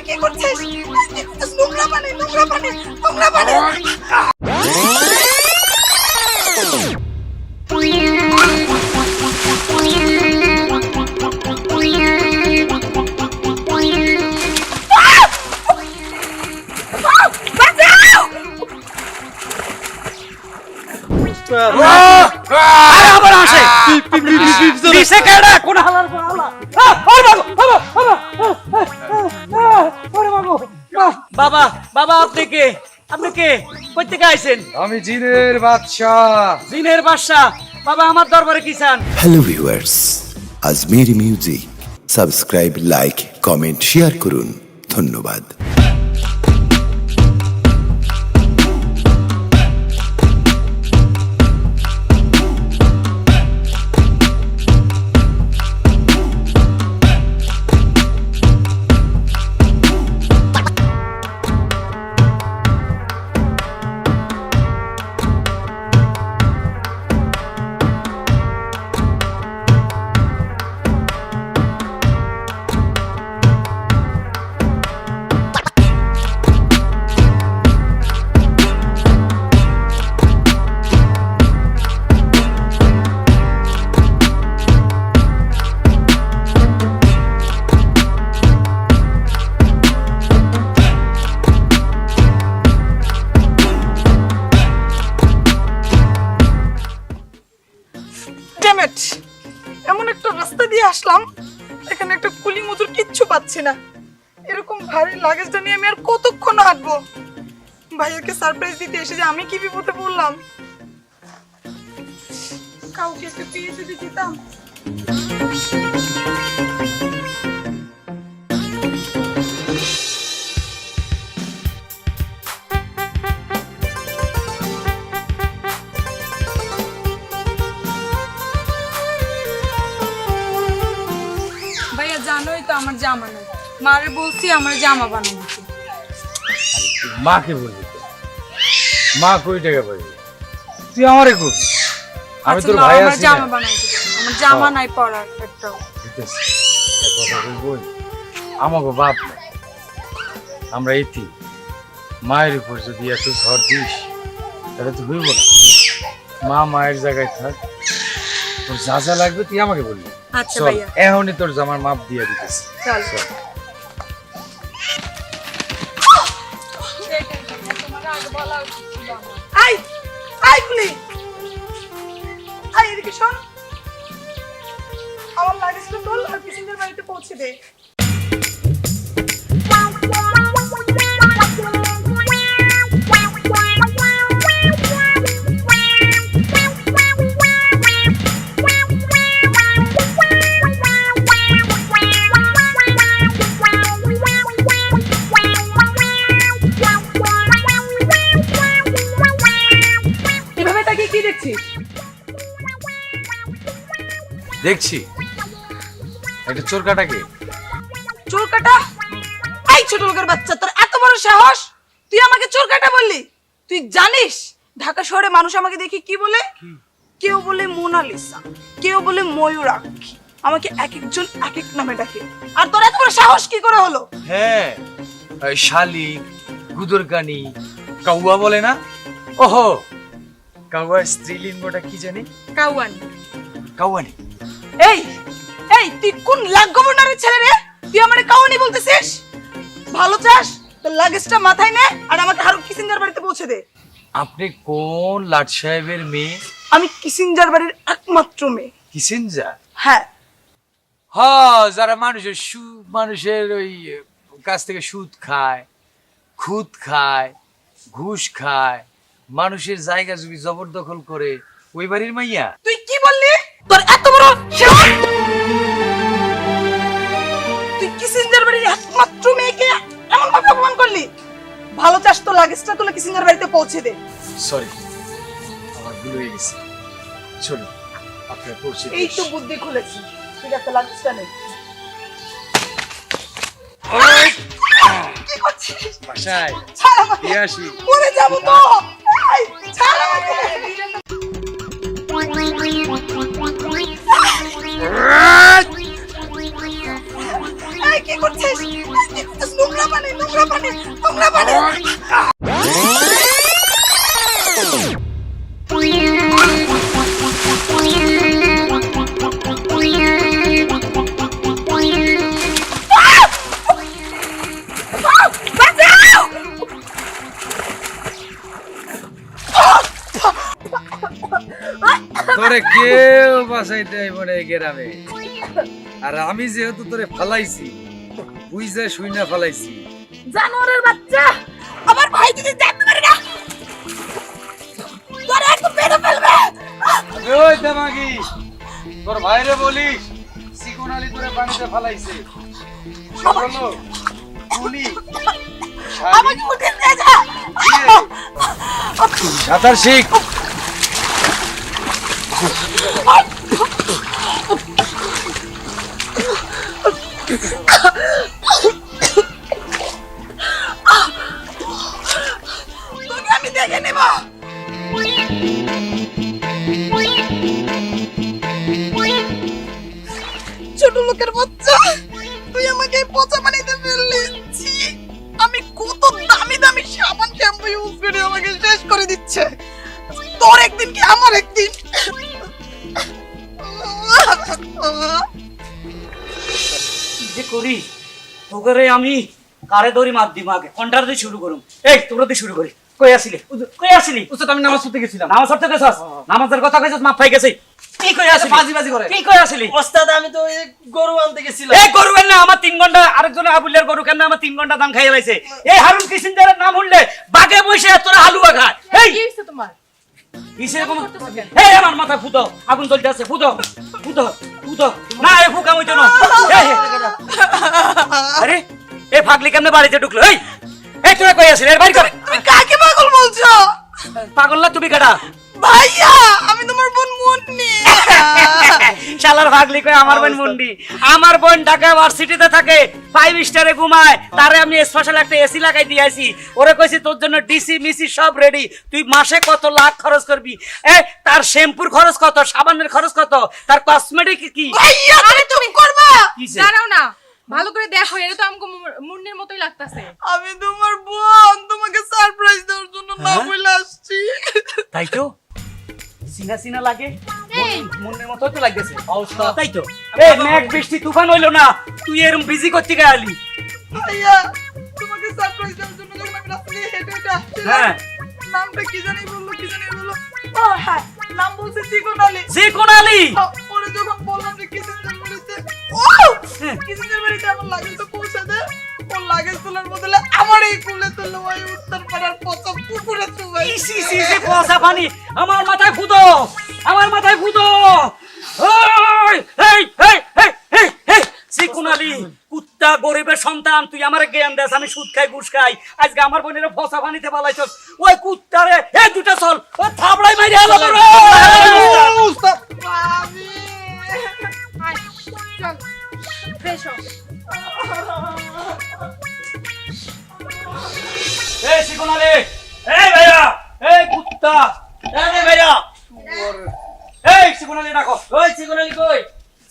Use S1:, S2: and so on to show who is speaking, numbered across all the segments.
S1: কি করছিস? নোংরা পানি, নোংরা পানি, নোংরা পানি।
S2: বাবা বাবা আপনি কে? আপনি কে? কই থেকে আইছেন?
S3: আমি জিনের বাদশাহ।
S2: জিনের বাদশা। বাবা আমার দরবারে কি চান?
S4: Hello viewers, Ajmeri music subscribe, like, comment, share করুন। ধন্যবাদ।
S1: এমন একটা রাস্তা দিয়ে আসলাম, এখানে একটা কুলি মজুর কিচ্ছু পাচ্ছি না। এরকম ভারী লাগেজটা নিয়ে আমি আর কতক্ষণ হাঁটবো? ভাইয়াকে সারপ্রাইজ দিতে এসে যে আমি কি বিপদে পড়লাম। কাউকে একটা পেয়ে যদি দিতাম। জানোই তো আমার জামা নাই, মারে বলছি আমার জামা বানানো।
S3: মাকে বলবি তো? মা কই টাকা পাইবে? তুই আমারে কবি, আমি তোর ভাই আছি।
S1: জামা বানাই দিবি, আমার জামা নাই পরার একটাও।
S3: কথা বলবো, আমাকে বাপ না, আমরা ইতি। মায়ের উপর যদি এত ঝড় দিস তাহলে তো হইব না। মা মায়ের জায়গায় থাক, তোর যা যা লাগবে তুই আমাকে বলবি।
S1: আচ্ছা ভাইয়া,
S3: এখনই তোর জামার মাপ দিয়ে দিতেছি।
S1: চল। আই আই কুলি, আই এদিকে শোন, আমার লাগেজটা তোল আর কিসিনের বাড়িতে পৌঁছে দে।
S3: দেখছি একটা চোর কাটাকে।
S1: চোর কাটা? এই ছোট লোকের বাচ্চা, তোর এত বড় সাহস, তুই আমাকে চোর কাটা বললি? তুই জানিস ঢাকা শহরে মানুষ আমাকে দেখি কি বলে? কেউ বলে মোনালিসা, কেউ বলে ময়ূরাক্ষী, আমাকে এক একজন এক এক নামে ডাকে। আর তোর এত বড় সাহস কি করে হলো?
S3: হ্যাঁ, শালিক, গুদরকানি, কাউয়া বলে না? ওহো, কাউয়ার স্ত্রীলিঙ্গটা কি জানি?
S1: কাউয়ানি।
S3: কাউয়ানি?
S1: এই এই তুই কোন লাগ গভর্নরের ছেলে রে? তুই আমারে কাউয়ানি বলতেছিস? ভালো চাস তোর লাগেজটা মাথায় নে আর আমাকে হারুন কিসিঞ্জার বাড়িতে পৌঁছে দে।
S3: আপনি কোন লাট সাহেবের মেয়ে?
S1: আমি কিসিঞ্জার বাড়ির একমাত্র মেয়ে।
S3: কিসিঞ্জার?
S1: হ্যাঁ।
S3: হ্যাঁ, যারা মানুষের ওই কাছ থেকে সুদ খায়, খুদ খায়, ঘুষ খায়, মানুষের জায়গা জমি জবরদখল করে, ওই বাড়ির মাইয়া।
S1: তুই কি বললি? তোর এত বড় সাহস! তুই কিসিঞ্জার বাড়ির একমাত্র মেয়েকে এমন ভাবে অপমান করলি? ভালো চাস তো লাগেজটা তুলে কিসিঞ্জার বাড়িতে পৌঁছে দে।
S3: সরি, আমার ভুল হয়ে গেছে। চলো আপনার পৌঁছে।
S1: এই তো বুদ্ধি খুলেছি। ঠিক আছে, লাগেজটা নে। কি করছিস?
S3: বাসায়
S1: ছাড় আমাকে।
S3: দিয়ে আসি।
S1: মরে যাবো তো। এই, ছাড় আমাকে।
S3: তোরে কেউ বাঁচাইতে আইব না এই গ্রামে। আর আমি যেহেতু তোরে ফালাইছি, বুঝে শুই না ফালাইছি।
S1: জানোয়ারের বাচ্চা, আমার ভাই যদি জানতে পারে না তোরে একটু মেরে ফেলবে।
S3: ওই দেমাগি, তোর ভাইরে বলিস চিকন আলী তোরে পানিতে ফালাইছে। সে বললো উনি
S1: আমাকে উঠে নিয়ে যা।
S3: সাঁতার শিখ।
S1: তোকে আমি দেখে নেব। ছোট লোকের বাচ্চা, তুই আমাকে এই পচা পানিতে ফেললি। ছি, আমি কত দামি দামি সাবান শ্যাম্পু ইউজ করে আমাকে শেষ করে দিচ্ছে। তোর একদিন কি আমার একদিন।
S2: কি যে করি তোকে আমি কারে দড়ি মার দিম আগে কন্টার দিয়ে শুরু করুম। এই তোরা দিয়ে শুরু করি। কই আসিলি? কই আসিলি?
S3: উস্তাদ আমি নামাজ পড়তে গেছিলাম।
S2: নামাজ পড়তে গেছস? নামাজের কথা কইছস, মাপ পাই গেছিস। কি কই আসিলি?
S3: বাজি করে।
S2: কি কই আসিলি?
S5: ওস্তাদ আমি তো এই গরু আনতে গেছিলাম।
S2: এই গরু না আমার 3 ঘন্টা, আরেকজনের আবুলের গরু কেন আমার 3 ঘন্টা দাম খাইয়া লাইছে। এই হারুন কিসিনজারের নাম উঠলে বাগে বসে তোরা হালুয়া খায়। এই
S1: কি হইছে তোমার?
S2: কিসের কোন? এই আমার মাথায় ফুটো, আগুন জ্বলতে আছে। ফুটো ফুটো ফুটো না, এই ফুকা হইতো না। আরে এই ফাগলি কেমনে বাড়িতে ঢুকলো? এই এই তোরা কই আসিলি? এর বাড়ি করে।
S1: তুমি কাকে পাগল বলছো?
S2: পাগল না তুমি কাটা?
S1: ভাইয়া, আমি তোমার বোন মুন্নি।
S2: শালার ভাগলি কই আমার বোন মুন্ডি। আমার বোন ঢাকা ভার্সিটিতে থাকে, 5 স্টারে ঘুমায়। তারে আমি স্পেশাল একটা এসি লাগাই দিয়েছি। ওরে কইছি তোর জন্য ডিসি মিসি সব রেডি, তুই মাসে কত লাখ খরচ করবি। তার শ্যাম্পুর খরচ কত, সাবানের খরচ কত, তার কসমেটিক কি।
S1: ভাইয়া, তুমি করবা?
S2: কিসে?
S6: দাঁড়াও না, ভালো করে দেখো, এটা তো আমাকে মুন্নির মতোই লাগতাছে।
S1: আমি তোমার বোন, তোমাকে সারপ্রাইজ দেওয়ার জন্য না বলে আসছি।
S2: তাই তো সিনা সিনা লাগে, মনের মতো তো লাগতেছে। তাই তো এই মেঘ বৃষ্টি তুফান হইলো না, তুই এরকম বিজি করতে গেলি।
S1: ভাইয়া, তোমাকে সারপ্রাইজ দেওয়ার জন্য যখন আমি রাস্তা দিয়ে হেঁটে হেঁটে আসছিলাম,
S2: হ্যাঁ
S1: নামটা কি জানি বললো। ও হ্যাঁ, নাম বলছে চিকন আলী।
S2: যে কোন আলী?
S1: ওরে যখন বললাম যে কিসেঞ্জার বাড়িতে, কিসেঞ্জার বাড়িতে আমার লাগেজটা পৌঁছে দে, ওর লাগেজ তোলার বদলে আমার এই কুলে তুললো ওই উত্তর পাড়ার পচা পুকুরে চুবাই।
S2: ইসি সি পয়সা পানি আমার মাথায় ফুটো, আমার মাথায় ফুটো। এই এই এই এই এই চিকুন আলী, কুত্তা গরিবের সন্তান, তুই আমারে জ্ঞান দেস আমি সুদ খাই ঘুষ খাই। আজকে আমার বোনের ফসা পানিতে পালাইছস। ওই কুত্তারে এই দুটা চল, ও থাবড়াই মাইরে আলো রে।
S3: উস্তাদ
S1: ভাবি,
S6: আয়, চল, ফ্রেশ হ।
S2: এই চিকুন আলী, এই ভাইয়া, এই কুত্তা, এই ভাইয়া, এই চিকুন আলী ডাকো।
S5: ওই চিকন আলী কই?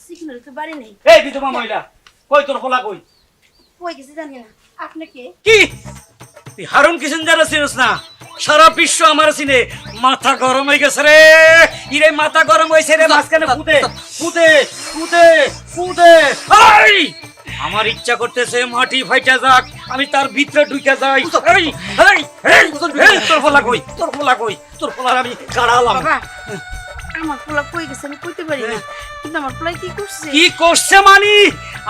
S7: সিগন্যাল তো বাড়ি নেই,
S2: এই বিধবা মহিলা, কই তোর ফলা কই?
S7: কই গেছে জানি না। আপনি কে?
S2: কি তুই হারুন কিসেঞ্জার চিনিস না? সারা বিশ্ব আমার চিনে। মাথা গরম হয়ে গেছে রে, ইরে মাথা গরম হয়েছে রে। মাঝখানে ফুটে ফুটে ফুটে ফুটে এই আমার ইচ্ছা করতেছে মাটি ফাইটা যাক, আমি তার ভিতরে ঢুকে যাই। এই এই এই তোর ফলা কই? তোর ফলা কই? তোর ফলার আমি কাড়ালাম।
S7: বাবা, আমার পোলা কই গেছে আমি কইতে পারি না, কিন্তু আমার পোলা কি করছে?
S2: কি করছে মানি?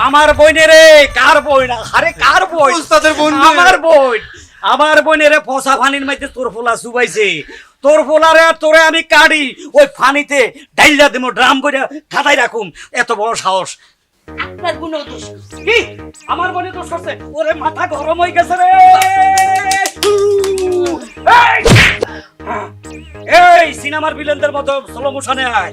S2: আমার বোনের রে। কার বোন? আরে কার বোন?
S3: উস্তাদের বোন।
S2: আমার বোন, আমার বোনের ফসা ফানির মধ্যে তোর ফোলা চুবাইছে। তোর ফোলারে আর তোরে আমি কাটি ওই ফানিতে ডাইলা দেব, ড্রাম করে খাতাই রাখুম। এত বড় সাহস!
S7: আপনার গুণও দোষ।
S2: কি আমার বোনে দোষ করছে? ওরে মাথা গরম হয়ে গেছে রে। এই! এই সিনেমার ভিলেনদের মতো স্লো মোশনে আয়।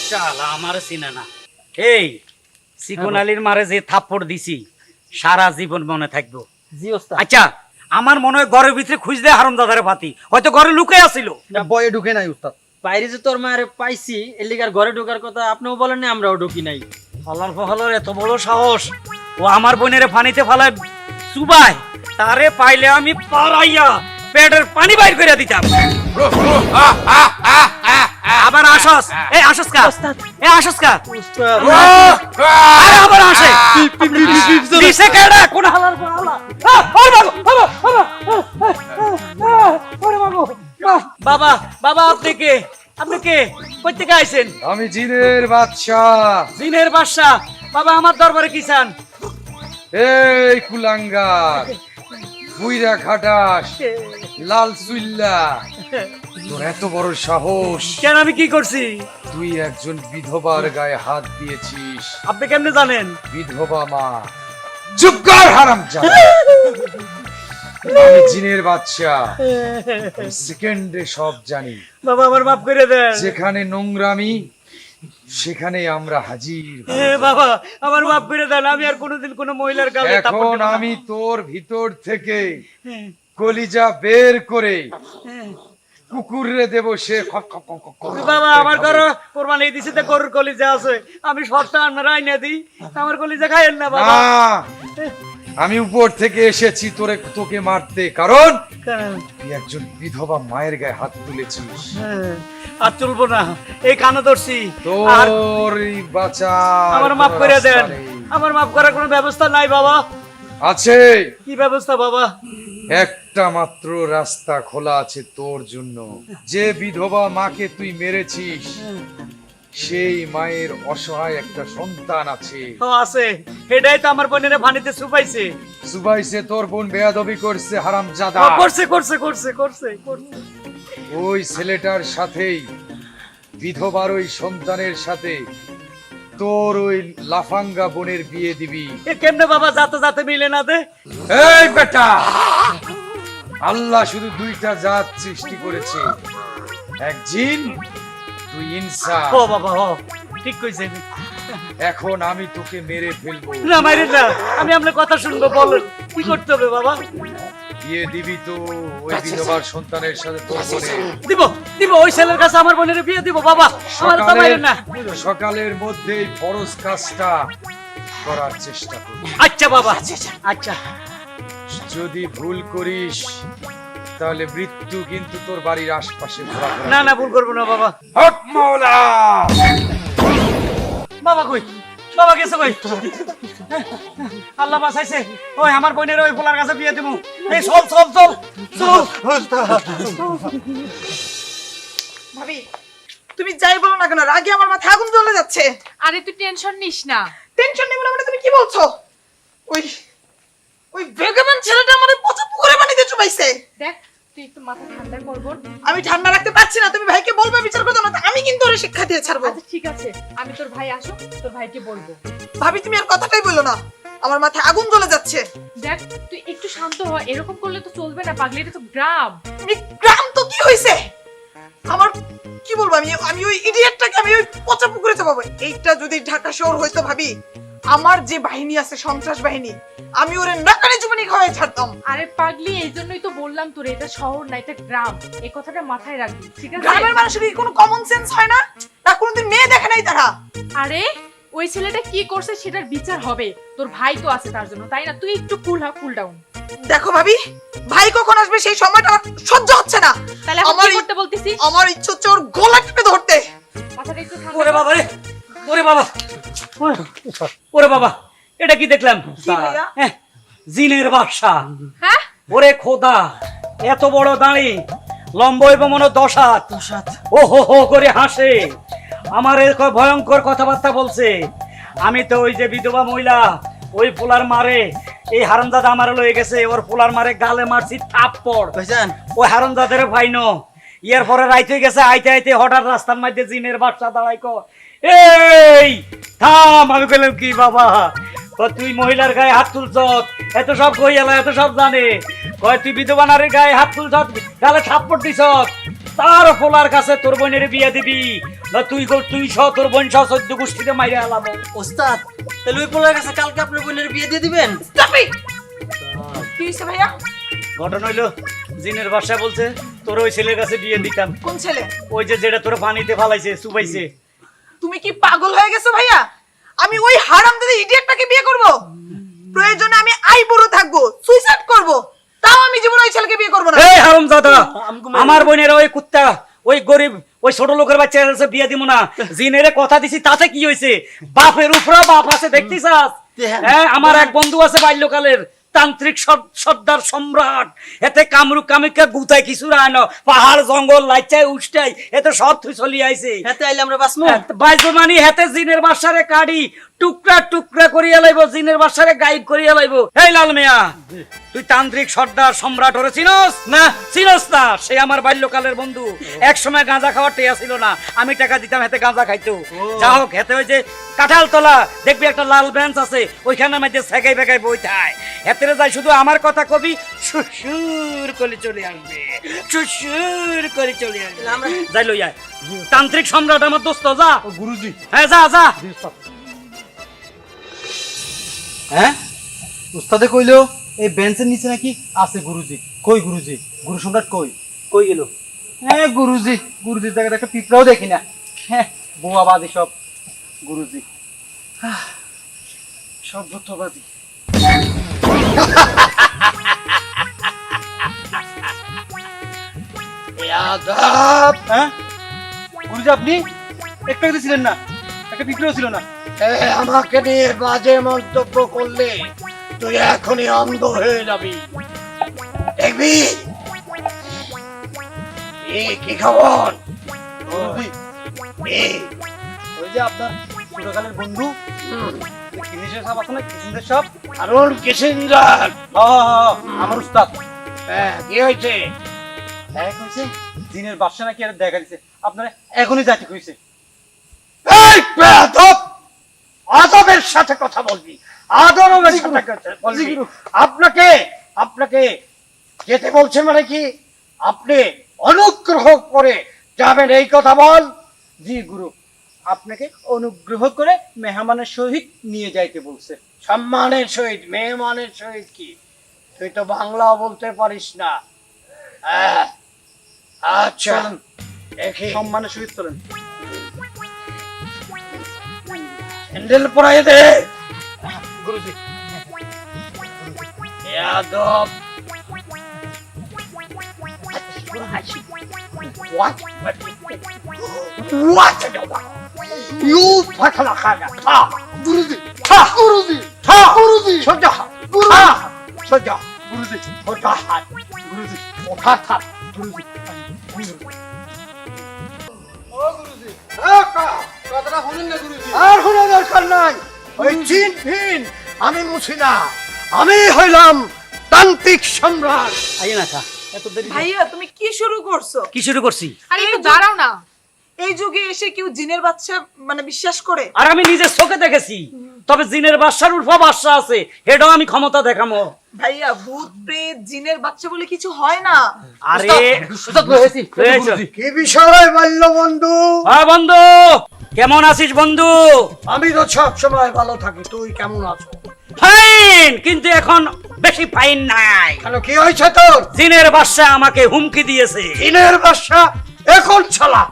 S2: শালা আমার চিনে না। এই চিকন আলীর মারে যে থাপ্পড় দিছি সারা জীবন মনে থাকবো।
S5: জি ওস্তাদ।
S2: আচ্ছা আমার মনে হয় ঘরের ভিতরে খুঁজলে হারামজাদারে পাতি হয়তো ঘরে লুকে আছিল।
S3: বয়ে ঢুকে নাই উস্তাদ।
S5: বাইরে যে তোর মায়ের পাইছি এলিগার ঘরে ঢোকার কথা আপনিও বলেন না, আমরাও ঢুকি নাই।
S2: ফলার ফহলের এত বড় সাহস! ও আমার বোনের পানিতে ফালায় চুবায়, তারে পাইলে আমি পারাইয়া পেটের পানি বাইর করে দিতাম। আবার আসস, এই আসস কা, এই আসস কা,
S5: উস্তাদ
S2: আরে আবার আসে, দিছে কেডা, কোন হালার কোন হালা, ওরে বাবা, বাবা আপনি কে, আপনি কে, কই থেকে আইছেন?
S3: আমি জিনের বাদশাহ।
S2: জিনের বাদশা, বাবা আমার দরবারে কি চান?
S3: এই কুলাঙ্গার, বুইরা খাটাস, লাল চুল্লা, তোর এত বড় সাহস!
S2: কেন আমি কি করছি?
S3: তুই একজন বিধবার গায়ে হাত দিয়েছিস।
S2: আপনি কেমনে জানেন?
S3: বিধবা মা। চুপ কর হারামজাদা! আমি জিনের বাদশা, সেকেন্ডে সব জানি।
S2: বাবা আমার মাফ করে দেন।
S3: যেখানে নোংরামি সেখানে আমরা হাজির।
S2: বাবা আমার মাফ করে দেন, আমি আর কোনোদিন কোনো মহিলার গালে থাপ্পড়
S3: এখন
S2: দিব না।
S3: আমি তোর ভিতর থেকে কলিজা বের করে কুকুরে দেব, সে খক খক খক খক করে
S2: বাবা আমার
S3: খাবে।
S2: ঘরে কোরবানি দিছি তো গরুর কলিজা আছে, আমি সবটা আপনারা আইনা দিই, আমার কলিজা খাইয়েন না বাবা।
S3: না, আমি উপর থেকে এসেছি তোকে মারতে, কারণ তুই একজন বিধবা মায়ের গায়ে হাত তুলেছিস।
S2: আর চলবো না, এই কানে ধরছি। আর
S3: তোর এই বাঁচা
S2: আমার মাফ করে দেন, আমার মাফ করার কোনো ব্যবস্থা নাই বাবা।
S3: আছে।
S2: কি ব্যবস্থা বাবা?
S3: একটা মাত্র রাস্তা খোলা আছে তোর জন্য। যে বিধবা মাকে তুই মেরেছিস, সেই মায়ের অসহায় একটা সন্তান আছে।
S2: ও আছে, এটাই তো আমার বোনের পানিতে ছুপাইছে।
S3: সুবাইসে তোর বোন বেয়াদবি করছে, হারামজাদা।
S2: ও, করছে করছে করছে করছে করছে।
S3: ওই ছেলেটার সাথেই, বিধবার ওই সন্তানের সাথে তোর ওই লাফাঙ্গা বোনের বিয়ে দিবি।
S2: এ কেমনে বাবা যাতে যাতে মিলে না দে?
S3: এই বেটা, আল্লাহ শুধু দুইটা জাত সৃষ্টি করেছে, এক জিন, তুই ইনসান।
S2: ও বাবা ও ঠিক কইছেন।
S3: এখন আমি তোকে মেরে ফেলবো।
S2: না মাইরে না, আমি আপনার কথা শুনবো, বলেন কি করতে হবে বাবা?
S3: বিয়ে দিবি তো ওই বিধবার সন্তানের সাথে তোর বোনের।
S2: দিব দিব, ওই ছেলের কাছে আমার বোনের বিয়ে দিব বাবা, আমার তো মাইরে না।
S3: সকালের মধ্যেই ফরজ কাজটা করার চেষ্টা করবি।
S2: আচ্ছা বাবা, আচ্ছা।
S3: যদি ভুল করিস তাহলে মৃত্যু কিন্তু তোর বাড়ির আশপাশে ঘোরাফেরা
S2: না না ভুল করবো না বাবা।
S3: হক মাওলা!
S2: বাবা কই, বাবা গেছে কই? আল্লাহ বাঁচাইছে, ওই আমার বোনের ওই পোলার কাছে বিয়ে দিব। এই চল চল চল চল।
S1: ভাবি তুমি যাই বলো না কেন, রাগে আমার মাথা আগুন জ্বলে যাচ্ছে।
S6: আরে তুই টেনশন নিস না।
S1: টেনশন নেই বলে মানে তুমি কি বলছো? ওই ওই বেগমান ছেলেটা আমাদের পচা পুকুরে পানিতে চুবাইছে।
S6: দেখ তুই একটু মাথা ঠান্ডা করবো।
S1: আমি ঠান্ডা রাখতে পারছি না, তুমি ভাইকে বলবে বিচার করতে না, আমি কিন্তু ওরে শিক্ষা দিয়ে ছাড়বো।
S6: আচ্ছা ঠিক আছে, আমি তোর ভাই আসুক, তোর ভাইকে বলবো।
S1: ভাবি তুমি আর কথাটাই বলো না, আমার মাথায় আগুন জ্বলে যাচ্ছে।
S6: দেখ তুই একটু শান্ত হ, এরকম করলে তো চলবে না পাগলি, এটা তো গ্রাম।
S1: তুমি গ্রাম তো কি হইছে? আমার কি বলবো, আমি ওই ইডিয়েটটাকে আমি ওই পচা পুকুরে চাপাবো। এইটা যদি ঢাকা শহর হইতো ভাবি, আমার যে বাহিনী আছে সন্ত্রাস বাহিনী, আমি ওরে নাকানি চুপানি খাওয়াই ছাড়তাম।
S6: আরে পাগলি, এই জন্যই তো বললাম তোর এটা শহর না, এটা গ্রাম, এই কথাটা মাথায় রাখবি, ঠিক আছে?
S1: গ্রামের মানুষের কি কোনো কমন সেন্স হয় না? না কোনোদিন মেয়ে দেখে নাই তারা?
S6: আরে ওই ছেলেটা কি করছে সেটার বিচার হবে, তোর ভাই তো আছে তার জন্য, তাই না? তুই একটু কুল ডাউন।
S1: দেখো ভাবি, ভাই কখন আসবে সেই সময়টা আমার সহ্য হচ্ছে না।
S6: তাহলে এখন
S1: আমার
S6: কি করতে বলতিছিস?
S1: আমার ইচ্ছে হচ্ছে ওর গলা টিপে ধরতে।
S6: মাথাটা একটু ঠান্ডা
S2: ওরে
S6: কর।
S2: বাবা রে, ওরে বাবা, ওরে বাবা, এটা কি দেখলাম?
S1: কি ভাইয়া?
S2: জিনের বাদশা।
S6: হ্যাঁ
S2: ওরে খোদা, এত বড় দাঁড়ি, লম্বা এবং মনে 10 হাত, ও হো হো করে হাসে, আমার ভয়ঙ্কর কথাবার্তা বলছে। আমি তো ওই যে বিধবা মহিলা, ওই পোলার মারে, এই হারামজাদা আমার লয়ে গেছে, ওর পোলার মারে গালে মারছি থাপ্পড়। ওই হারামজাদের ভাইনো ইয়ার পরে রাইত হয়ে গেছে, আইতে আইতে হঠাৎ রাস্তার মধ্যে জিনের বাদশা দাঁড়াই কো, এই থাম। আমি কইলাম কি বাবা, তুই মহিলার গায়ে হাত তুলছ, এত সব কই এলা, এত সব জানে, কয় তুই বিধবা নারীর গায়ে হাত তুলছ, গালে থাপ্পড় দিছ, তার পোলার কাছে তোর বোনের বিয়ে দিবি না? তুই সহ তোর বোন সহ 14 গোষ্ঠীতে মাইরে আলাম।
S5: ওস্তাদ, তাহলে ওই পোলার কাছে কালকে আপনার বোনের বিয়ে দিয়ে দিবেন?
S1: Stop it! কি হইছে ভাইয়া?
S2: ঘটনা হইলো, জিনের বাদশা বলছে তোর ওই ছেলের কাছে বিয়ে দিতাম।
S1: কোন ছেলে?
S2: ওই যে যেটা তোর পানিতে ফালাইছে, চুবাইছে।
S1: তুমি কি পাগল হয়ে গেছো ভাইয়া? আমি ওই হারামজাদা ইডিয়েটটাকে বিয়ে করব? প্রয়োজনে আমি আইবুড়ো থাকবো, সুইসাইড করব, তাও আমি জীবনে ওই ছেলেকে বিয়ে করব না।
S2: এই হারামজাদা, আমার বোনের ওই কুত্তা, ওই গরিব, ওই ছোট লোকের বাচ্চা এসে বিয়ে দিব না। জিনেরে কথা দিছি, তাতে কি হয়েছে? বাপের উপরে বাপ আছে, দেখতিস? হ্যাঁ, আমার এক বন্ধু আছে বাল্যকালের, তান্ত্রিক সর্দার সম্রাট। এতে কামরূপ কামিকা গুতায় কিছু রায় না, পাহাড় জঙ্গল লাইচাই উষ্টাই এতে সব তুই চলি আইছে।
S5: হাতে আইলে আমরা বাসমু।
S2: বাইজো মানি হেতে জিনের বাসারে কাড়ি টুকরা টুকরা করিয়া লাইব, জিনের বাসারে গাইড করিয়া লাইব। এই লাল মিয়া, তুই তান্ত্রিক সর্দার সম্রাট ওরে চিনস না? চিনস না? সে আমার বাল্যকালের বন্ধু। এক সময় গাঁজা খাওয়ার টেয়া ছিল না, আমি টাকা দিতাম, হেতে গাঁজা খাইতো। যা হোক, হেতে ওই যে কাঁঠাল তলা দেখবি একটা লাল বেঞ্চ আছে, ওইখানে মধ্যে সেগাই বেগাই বই থায়। হেতে যাই শুধু আমার কথা কবি, সুসুর করে চলে আসবে, সুসুর করে চলে আসবে। যাই লই আয়, তান্ত্রিক সম্রাট আমার দোস্ত। যা
S3: গুরুজি।
S2: হ্যাঁ, যা যা।
S3: হ্যাঁ, উস্তাদে কইলো এই বেঞ্চের নিচে নাকি আছে গুরুজি। কই গুরুজি? গুরু সম্রাট কই?
S5: কই গেল?
S3: হ্যাঁ গুরুজি, গুরুজির জায়গায় একটা পিঁপড়াও দেখি না। হ্যাঁ, বোয়াবাজি সব গুরুজি, সভ্যতাবাদী। হ্যাঁ গুরুজি, আপনি একটু আগে ছিলেন না, একটা পিঁপড়াও ছিল না।
S8: আমাকে নিয়ে বাজে মন্তব্য করলে তুই এখনই অন্ধ হয়ে যাবি, দেখবি। কি খবর?
S3: গুরুজি, ওই যে আপনার ছোটকালের বন্ধু কিনেশের সাপ আছে না, কিসেন্দ্রের সাপ,
S8: আরুন কিসিঞ্জার।
S3: আমার উস্তাদ।
S8: হ্যাঁ, কি হয়েছে?
S3: এক হয়েছে জিনের বাদশা নাকি আর দেখা দিছে, আপনারা এখনই যাইতে কইছে।
S8: এই বেয়াদব! আদবের সাথে কথা বলবি, আদবের সাথে কথা বলবি। আপনাকে আপনাকে যেতে বলছে মানে কি? আপনি অনুগ্রহ করে যাবেন, এই কথা বল।
S3: জি গুরু, আপনাকে অনুগ্রহ করে মেহমানের সহিত নিয়ে যাইতে বলছে।
S8: সম্মানের সহিত? মেহমানের সহিত কি? তুই তো বাংলা বলতে পারিস না। হ্যাঁ, আচ্ছা,
S3: চলেন,
S8: দেখি।
S3: সম্মানের সহিত চলেন।
S8: হ্যান্ডেল পরাই দে।
S3: গুরুজি,
S8: বেয়াদব! What? What? You fatalakana. Ha! Guruji! Ha! Guruji! Ha! Guruji! Soja! Guruji! Ha! Soja! Guruji! Soja! Guruji! Soja! Guruji! আর হলো দরকার নাই, ওই চিন ফিন আমি মুছি না। আমি হইলাম তান্ত্রিক সম্রাট।
S2: আইয়ে না খা, এত দেরি।
S1: ভাইয়া, তুমি কি শুরু করছো?
S2: কি শুরু করছি?
S6: আরে একটু দাঁড়াও না।
S1: এই যুগে এসে কেউ জিনের বাচ্চা মানে বিশ্বাস করে?
S2: আর আমি নিজের চোখে দেখেছি, তবে জিনের বাদশার উল্ফা বাদশা আছে, এটাও আমি ক্ষমতা দেখামো।
S1: ভাইয়া, ভূত প্রেত জিনের বাচ্চা বলে কিছু হয় না।
S2: আরে
S3: হয়েছি
S8: কি বিষয় বলল বন্ধু?
S2: হ্যাঁ বন্ধু, কেমন আছিস বন্ধু?
S8: আমি তো সব সময় ভালো থাকি, তুই কেমন আছো?
S2: ফাইন, কিন্তু এখন বেশি ফাইন নাই।
S8: কেন, কি হয়েছে তোর?
S2: জিনের বাদশা আমাকে হুমকি দিয়েছে।
S8: দিনের বাদশা এখন ছালা।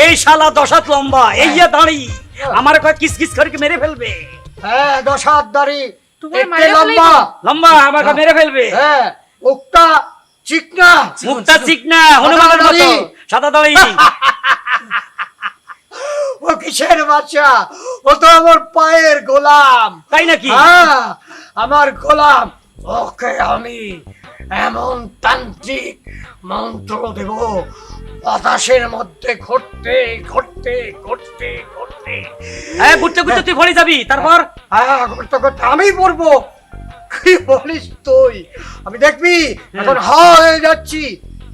S2: এই শালা 10 হাত লম্বা, এই যে দাঁড়ি, আমার কয় কিস কিস করে মেরে ফেলবে।
S8: হ্যাঁ, 10 হাত দাড়ি,
S6: তোমার
S8: একটু
S6: মায়ের
S8: লম্বা।
S2: লম্বা, আমাকে মেরে ফেলবে।
S8: হ্যাঁ, মুখটা চিকনা।
S2: মুখটা চিকনা, হনুমানের মতো সাদা দাড়ি।
S8: ও কিসের বাচ্চা? ও তো আমার পায়ের গোলাম।
S2: তাই নাকি?
S8: হ্যাঁ, আমার গোলাম। ওকে আমি এমন তান্ত্রিক মন্ত্র দেব, বাতাসের মধ্যে ঘটতে ঘটতে ঘটতে ঘটতে
S2: হ্যাঁ, ঘুরতে ঘুরতে তুই ভরে যাবি, তারপর?
S8: হ্যাঁ, ঘটতে ঘটতে আমি পড়বো। কি বলিস তুই? আমি দেখবি এখন হয়ে যাচ্ছি।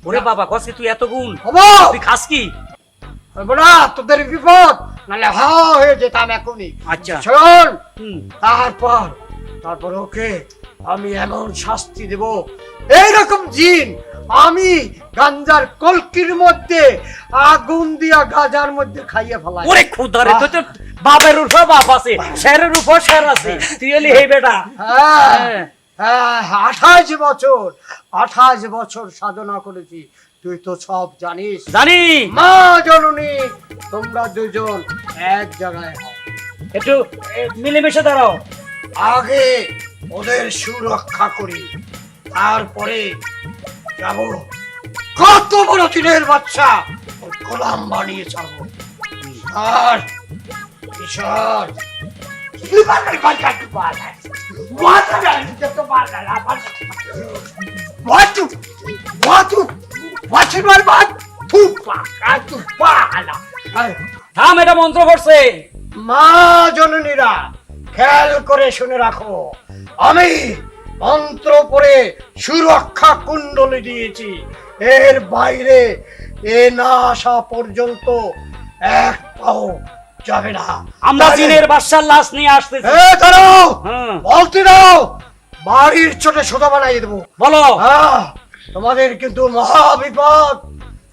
S2: ওরে বাবা, কসে তুই এত গুণ,
S8: হবো
S2: তুই খাস কি?
S8: হবো না, তোদের বিপদ, নাহলে হয়ে যেতাম এখনই।
S2: আচ্ছা।
S8: শোন,
S2: হুম।
S8: তারপর ওকে আমি এমন শাস্তি দেব, এইরকম জিন আমি গাঞ্জার কলকির মধ্যে আগুন দিয়া গাজার মধ্যে খাইয়ে ফেলাই।
S2: ওরে খুদারে, তুই তো বাপের উপর বাপ আছে, শেরের উপর শের আছে, তুই এলি হে বেটা।
S8: হ্যাঁ, হ্যাঁ, 28 বছর সাধনা করেছি, তুই তো সব জানিস।
S2: জানি।
S8: মা জননী, তোমরা দুজন এক জায়গায় হও।
S2: একটু মিলেমিশে দাঁড়াও।
S8: আগে ওদের সুরক্ষা করি, তারপরে যাব কত বড় দিনের বাচ্চা ওর গোলাম বানিয়ে ছাড়বো। আর কিশোর
S2: থাম, এটা মন্ত্র করছে।
S8: মা জননীরা খেয়াল করে শুনে রাখো, আমি মন্ত্র পড়ে সুরক্ষা কুণ্ডলী দিয়েছি। এর বাইরে এ না আসা পর্যন্ত এক পাও যাবে না।
S2: আমরা জিনের বাদশার লাশ নিয়ে আসতেছি।
S8: দাঁড়াও,
S2: হ্যাঁ।
S8: বলতে দাও, বাড়ির ছোটে সোজা বানাই দেবো।
S2: বলো।
S8: তোমাদের কিন্তু মহাবিপদ,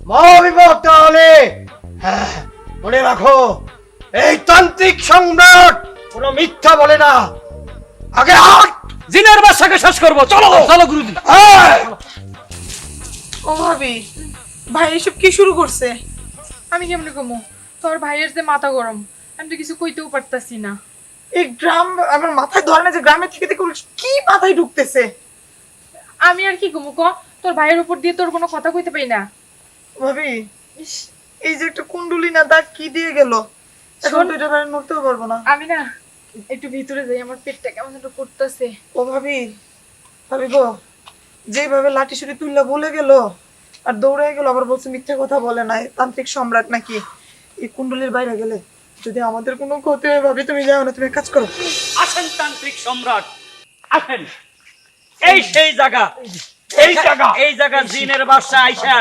S8: মহাবিপদ। তাহলে হ্যাঁ, মনে রাখো, এই তান্ত্রিক সম্রাট কোনো মিথ্যা বলে না। আগে হাট,
S2: জিনের বাদশাকে শেষ করবো। চলো চলো গুরুজি।
S1: ও ভাবি, ভাই এসব কি শুরু করছে?
S6: আমি কেমনে কমু? তোর ভাইয়ের যে মাথা গরম, আমি তো কিছু কইতেও পারতাছি না।
S1: এই গ্রাম আমার মাথায় ধরে না যে গ্রামের থেকে থেকে কি মাথায় ঢুকতেছে।
S6: আমি আর কি কমু ক? তোর ভাইয়ের উপর দিয়ে তোর কোনো কথা কইতে পাই না।
S1: ভাবি, ইস, এই যে একটা কুণ্ডলি না দাগ কি দিয়ে গেল, এখন তো এটা বাইরে নড়তেও পারবো না।
S6: আমি না একটু ভিতরে যাই, আমার পেটটা কেমন একটু করতেছে।
S1: ও ভাবি, ভাবি গো, যেভাবে লাঠি সুরি তুললা বলে গেল আর দৌড়ে গেল, আবার বলছে মিথ্যা কথা বলে নাই, তান্ত্রিক সম্রাট নাকি। এই কুণ্ডলির বাইরে গেলে যদি আমাদের কোনো ক্ষতি হয়, ভাবি তুমি যাও না, তুমি এক কাজ করো।
S2: আসেন তান্ত্রিক সম্রাট, আসেন। এই সেই জায়গা, এই জায়গা জিনের বাদশা আইসা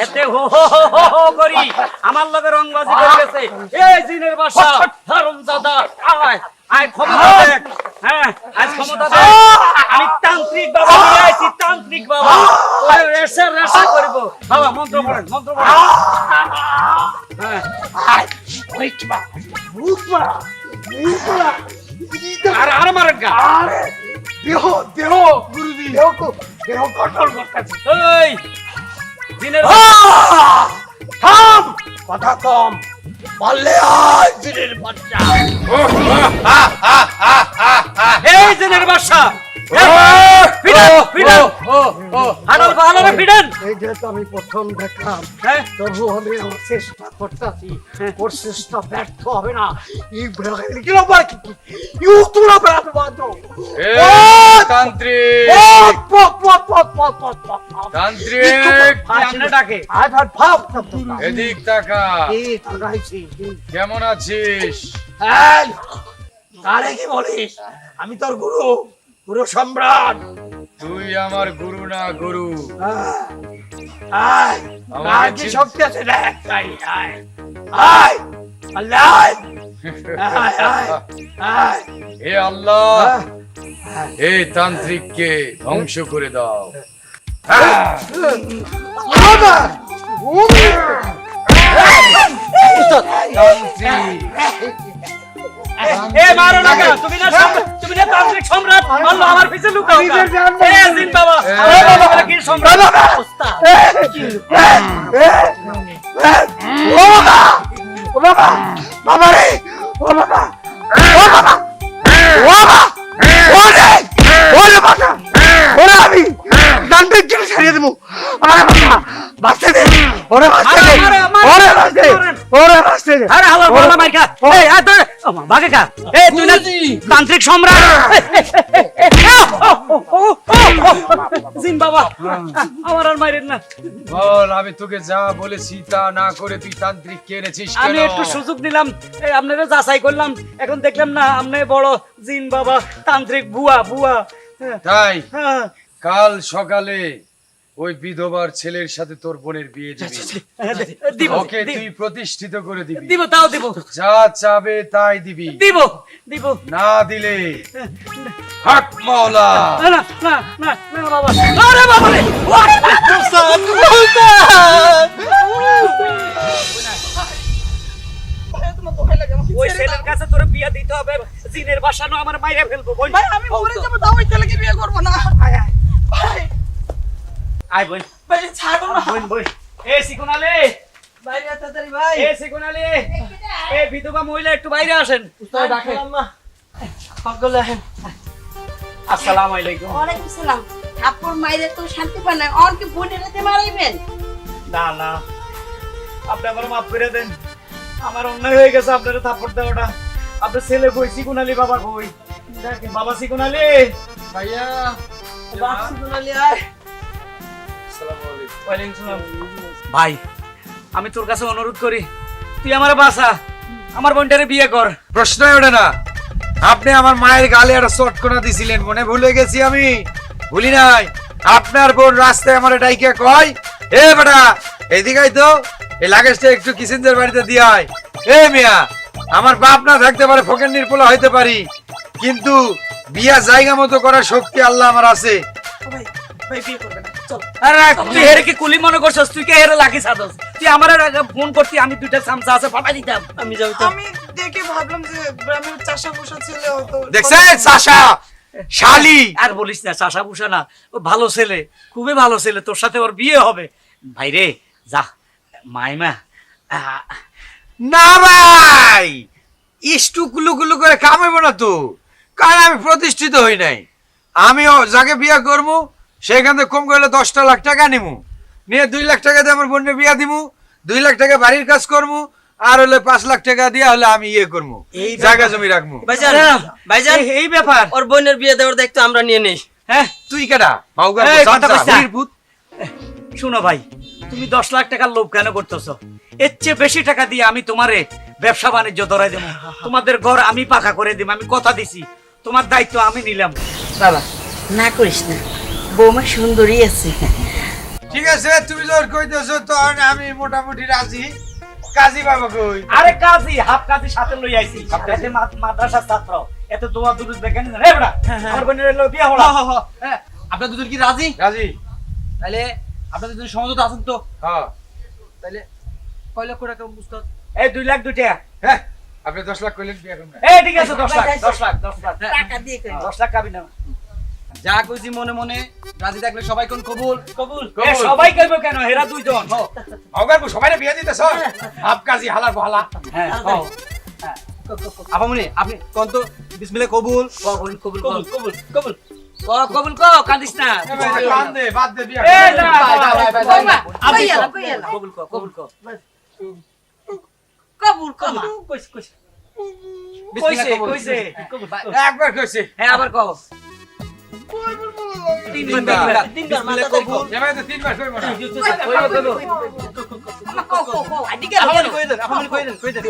S2: এতে হো হো হো হো হো করি আমার লগে রংবাজি করে গেছে। এই জিনের বাদশা হারামজাদা, আয় আয় ক্ষমতা দেখ। হ্যাঁ, আজ ক্ষমতা দেখ। আমি তান্ত্রিক বাবা নিয়ে আইছি, তান্ত্রিক বাবা। ওরে রেসা রেসা করব। বাবা মন্ত্র পড়েন, মন্ত্র পড়েন। হ্যাঁ, আর মারেন গা।
S8: দেহ দেহ গুরুজি, দেহ কঠোর করতেছে।
S2: এই জিনের
S8: থাম, কথা কম, পারলে আয় দিনের বাচ্চা।
S2: এই জিনের বাদশা, ফিডেন ফিডেন হাডাল বাহালারে ফিডেন।
S8: এই যেহেতু আমি প্রথম দেখলাম,
S2: হ্যাঁ,
S8: তবু আমি আমার চেষ্টা করতেছি, ওর চেষ্টা ব্যর্থ হবে না।
S3: তান্ত্রিক তান্ত্রিক
S2: সামনে ডাকে।
S3: এদিক তাকা। কেমন আছিস?
S8: আরে কি বলিস, আমি তোর গুরু, গুরু সম্রাট।
S3: তুই আমার গুরু না গুরু?
S8: আয়,
S3: আমাকে
S8: আর কি
S3: চিন-
S8: শক্তি আছে দেখ, আয় আয় আয়, আল্লাহ আয়, আয় আয় আয়।
S3: হে আল্লাহ, এই তান্ত্রিককে ধ্বংস করে দাও।
S2: এ মারো না কেন? তুমি না তুমি না তান্ত্রিক সম্রাট। আল্লাহ আমার পিছে লুকাও কা। এ জিন বাবা, এ বাবা কি সম্রাট? ওস্তাদ
S8: ও বাবা, বাবা রে, ও বাবা, ও বাবা, ও বাবা, ওরে, ওরে বাবা, ওরে আমি দান্তের জন্য ছাড়িয়ে দেবো। আমার বাবা, বাঁচতে দে, ওরে বাঁচতে দে, ওরে বাঁচতে দে, ওরে বাঁচতে দে।
S2: আরে হালার বাবা মাইকা। এই আয় তো বাগে কা। এ তুই না তান্ত্রিক সম্রাট? জিন বাবা, আমার আর মাইরেন না।
S3: বল, আমি তোকে যা বলেছি তা না করে তুই তান্ত্রিক কে এনেছিস
S2: আমি
S3: কেন?
S2: একটু সুযোগ নিলাম, আপনারা যাচাই করলাম, এখন দেখলাম না আপনি বড় জিন বাবা, তান্ত্রিক বুয়া বুয়া।
S3: তাই
S2: হ্যাঁ,
S3: কাল সকালে ওই বিধবার ছেলের সাথে তোর বোনের বিয়ে দিবি।
S2: দিব
S3: ওকে তুই প্রতিষ্ঠিত করে দিবি।
S2: দিব, তাও দিব,
S3: যা চাবে তাই দিবি।
S2: দিব দিব।
S3: না দিলে হাট মাওলা।
S2: না না না না না বাবা, আরে বাবা রে। ওই ছেলের কাছে তোর বিয়া দিতে হবে, জিনের বাসানো আমার মাইরে ফেলবো। বোন,
S1: ভাই আমি মরে যাবো, তাও ওই ছেলেকে বিয়ে করবো না। ভাই
S2: আয় বোন,
S1: ভাই ছাড়ো না।
S2: বোন বোন। এ সিকুনালে,
S1: বাইরে আয় তাড়াতাড়ি ভাই।
S2: এ সিকুনালে, এ বিধবা মহিলা একটু বাইরে আসেন।
S1: ডাকে পাগল আহেন।
S2: আসসালামু আলাইকুম।
S7: ওয়ালাইকুম সালাম। আপুর মায়ের তো শান্তি পায় না, অনকে বোনের হাতে মারাইবেন।
S2: না না, আপনি আমার মাফ করে দেন, আমার অন্যায় হয়ে গেছে আপনার থাপ্পড় দেওয়াটা। আপনার ছেলে কই, সিকুন আলী বাবা কই? দেখেন বাবা সিকুন আলী,
S3: ভাইয়া
S2: বাবা সিকুন আলী আয়। ওয়ালাইকুম সালাম। ভাই আমি তোর কাছে অনুরোধ করি, তুই আমার বাসা, আমার বোনটারে বিয়ে কর।
S3: প্রশ্নই ওঠে না। আপনি আমার মায়ের গালে একটা চটকনা দিছিলেন, মনে ভুলে গেছি আমি? ভুলি নাই। আপনার বোন রাস্তায় আমার ডাইকে কয়, এ বেটা এদিকে আয় তো, এই লাগেজটা একটু কিসেনদের বাড়িতে দিয়ে আয়। এ মিয়া, আমার বাপ না থাকতে পারে, ফকের নির্পলা হইতে পারি, কিন্তু বিয়া জায়গা মতো করার শক্তি আল্লাহ আমার আছে।
S1: ভাই ভাই বিয়ে করবে না, চল।
S2: আরে তুই হেরে কি কুলি মনে করছস? তুই কে হেরে লাকি সাদস? তুই আমার ফোন করতি, আমি দুইটা চামচা আছে ফাটাই দিতাম।
S5: আমি যাবো তো।
S1: আমি দেখে ভাবলাম যে গ্রামের চাষা পোষা ছেলে হতো।
S3: দেখছেন চাষা শালি?
S2: আর বলিস না, চাষা ভুষা না, ও ভালো ছেলে, খুবই ভালো ছেলে, তোর সাথে ওর বিয়ে হবে। ভাই রে যা, মাইমা
S3: না ভাই, ইস্টু কুলু কুলু করে কামাইব না তো, কারণ আমি প্রতিষ্ঠিত হই নাই। আমি যাকে বিয়া করবো সেখান থেকে কম করলে 10 লাখ টাকা নিমু, নিয়ে 2 লাখ টাকা দিয়ে আমার বোনের বিয়া দিমু, 2 লাখ টাকা বাড়ির কাজ করবো, আর হলে 5 লাখ টাকা দিয়া হলে আমি ইয়ে করবো,
S5: এই
S3: জায়গা জমি রাখবো।
S5: ভাইজান, ভাইজান
S2: এই ব্যাপার।
S5: ওর বোনের বিয়ে দেওয়ার দায়িত্ব আমরা নিয়ে নেই।
S2: হ্যাঁ
S3: তুই কেডা মাউগার
S2: এই, কথা
S3: চামচা,
S2: কইস না।
S3: বুড়ির ভূত?
S2: শুনো ভাই, তুমি 10 লাখ টাকার লোভ কেন করতেছো? এর চেয়ে বেশি টাকা দিয়ে আমি তোমারে ব্যবসা বাণিজ্য ধরাই দেবো, তোমাদের ঘর আমি পাকা করে দিব, আমি কথা দিছি, তোমার দায়িত্ব আমি নিলাম।
S7: বাবা না করিস না, বৌমা সুন্দরী আছে।
S3: ঠিক আছে, তুমি জোর কইতেছো তো আমি মোটামুটি রাজি। কাজী বাবা কই?
S2: আরে কাজী, হাফ কাজী সাথে লই আইছি, এতে মাদ্রাসার ছাত্র, এত দোয়া দুরুদ দেখেন না রে বড়া, আমার বোনের হলো বিয়া হলো।
S5: আপনারা দুজন কি রাজি?
S3: রাজি।
S5: তাহলে আপনাদের দুজন সমঝোতা আছেন তো?
S3: হ্যাঁ
S5: তাহলে কয় লক্ষ টাকা উস্তাদ?
S2: এই 2 লাখ 2 টাকা।
S3: হ্যাঁ, আপনি 10 লাখ কইলেন বিয়া করবেন না?
S2: এই ঠিক আছে, 10 লাখ 10 লাখ 10 লাখ
S7: টাকা দিয়ে করি।
S2: 10 লাখ কাবি না।
S5: যা কইছি মনে মনে রাজি থাকলে সবাই কোন কবুল?
S2: কবুল।
S3: কবুল।
S2: সবাই কইবো কেন, এরা দুইজন।
S3: মাউগার সবাইরে বিয়া দিতেছ? হাফ কাজী হালার বহালা।
S2: হ্যাঁ
S5: আপামনি আপনি কোন তো বিসমিল্লাহ কবুল।
S2: কবুল কবুল
S5: কবুল কবুল কবুল।
S2: কবুল কাঁদিস না।
S3: কান দে, বাদ দে বিয়া।
S2: এই যা,
S7: বৌমা
S2: আপনি
S7: কই এলো
S2: কও।
S7: কই এলো?
S2: কবুল কবুল
S7: কবুল কমা।
S2: কইছে
S5: বিসমিল্লাহ কবুল।
S2: কইছে।
S3: একবার কইছে।
S2: হ্যাঁ আবার কও। তিনবার।
S5: তিনবার মাথা কবুল।
S3: এবারে তো 3 মাস কইব না।
S7: আমা কও কও কও আদিকে
S5: আপামনি কই দেন, আপামনি কই দেন, কই দেন।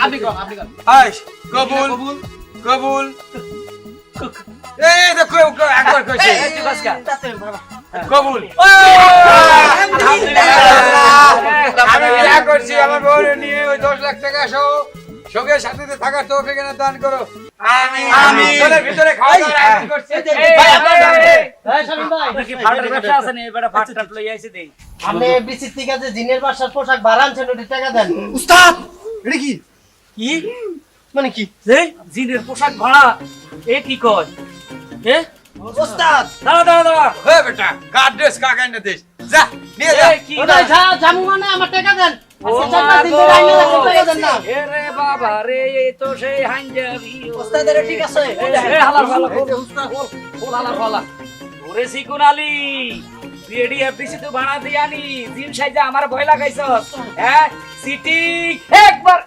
S5: আপনি কম, আপনি কম।
S3: আইস কবুল
S5: কবুল।
S3: কবুল। এই দেখো একবার কইছে।
S2: এই তুই বাসকা।
S3: কবুল। আমি বিয়া করছি, আমার বউর নিয়ে ওই 10 লাখ টাকা সহ সঙ্গে সাথে থাকার তৌফিক এনে দান করো। আমি ঘরের ভিতরে খাওয়া দাওয়ার আয়োজন করছি।
S5: ভাই, আপনার সামনে। এই শামিম ভাই।
S2: আপনার কি ফাটার ব্যবসা আছে না? এবারে ফাটটা লই আইছে দেই।
S9: আপনি বিচির থেকে যে জিনের বাসার পোশাক ভাড়া আনছেন ওটি টাকা দেন।
S5: উস্তাদ এটা কি?
S2: কি?
S5: মানে কি?
S2: যে জিনের পোশাক ভাড়া, এ কি কয়? এ
S9: ওস্তাদ
S2: দাঁড়া।
S3: হে বেটা, কার ড্রেস কাকা এনে দিস। যা নিয়ে যা।
S2: এই কি
S9: ওটাই জামু মানে আমার টাকা দেন।
S2: ও
S9: আজকে
S2: মা
S9: 4 দিন
S2: গো।
S9: ধরে আইনে রাখছেন, টাকা দেন না।
S2: এ রে বাবা রে, এই তো সেই হাঞ্জাবি।
S9: ওস্তাদ এটা ঠিক আছে।
S2: এ হালার ভালো খোল হালার ভালো। ওরে সিকুন আলী, তুই এডি এফডিসি তো ভাড়া দিয়ানি, জিন সাইজা আমার ভয় লাগাইছস। হ্যাঁ সিটি একবার